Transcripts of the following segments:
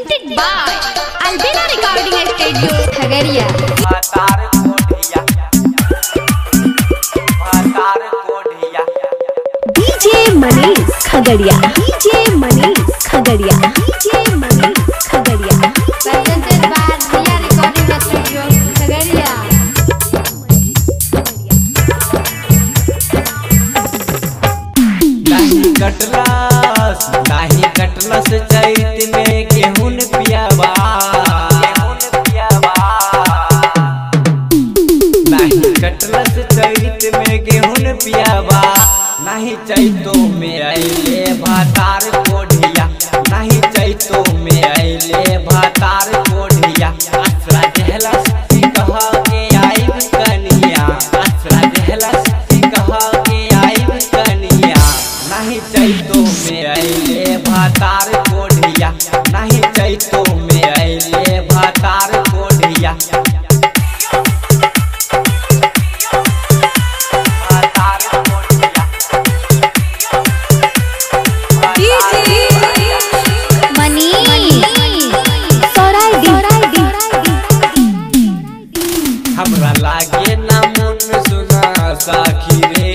presented by Albina Recording Studio, Khagaria. DJ Manish Khagaria. DJ Manish Khagaria. DJ Manish Khagaria. Presented by Albina Recording Studio, Khagaria. नाही कटलस चैत में गेहूं पियावा नाही कटलस चैत में गेहूं पियावा नहीं चैतो में आइले भातार कोढ़िया नहीं चैतो में आइले भातार कोढ़िया आसरा देहला सी कहा के आइब कनिया आसरा देहला सी कहा के आइब कनिया नहीं चैतो में आइले भातार कोढ़िया नहीं चैतो में आइले भातार कोढ़िया हमरा लागे ना मन सुना साखी रे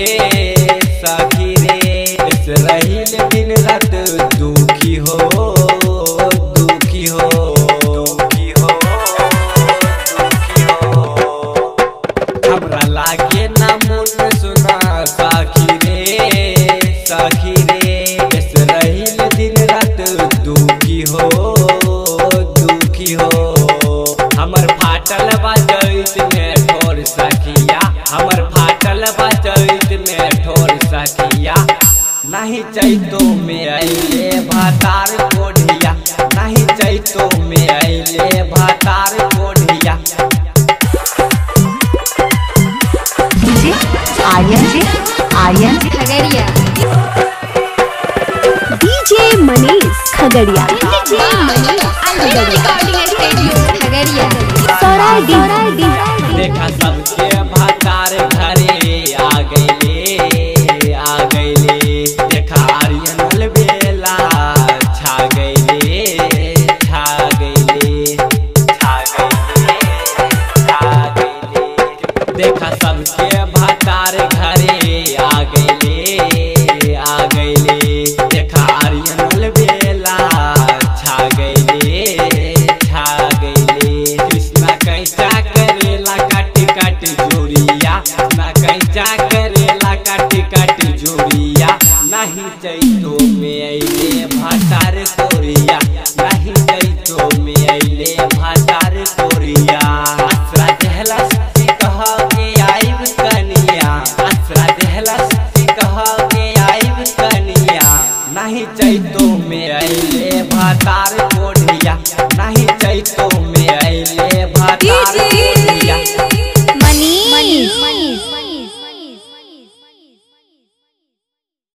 इस रहील दिन रात दुखी हो हमरा लागे ना मन सुना साखी रे इस रहील दिन रात दुखी हो हमर फाटल बाजैत में ठोर सखिया हमर फाटल बाजैत में ठोर सखिया नहीं चैतो में आइले भातार कोढ़िया नहीं चैतो में आइले भातार कोढ़िया Aryan Khagaria. DJ Manish Khagaria. DJ Manish Albina Recording Studio, Khagaria. देखा सबके भातार घरे आ गईले देखा आर्यन अलबेला छा गईले देखा सबके भातार घरे आ गईले देखा आर्यन अलबेला छा गईले कृष्णा कैसा करेला काटी जोड़िया कृष्णा कैसा करेला काटी जोड़िया नहीं चैतो में अइले भातार कोरिया नहीं चैतो में अइले भातार कोरिया आसरा देहला सी कहा के आइब कनिया आसरा देहला सी कहा के आइब कनिया नहीं चैतो में अइले भातार कोरिया।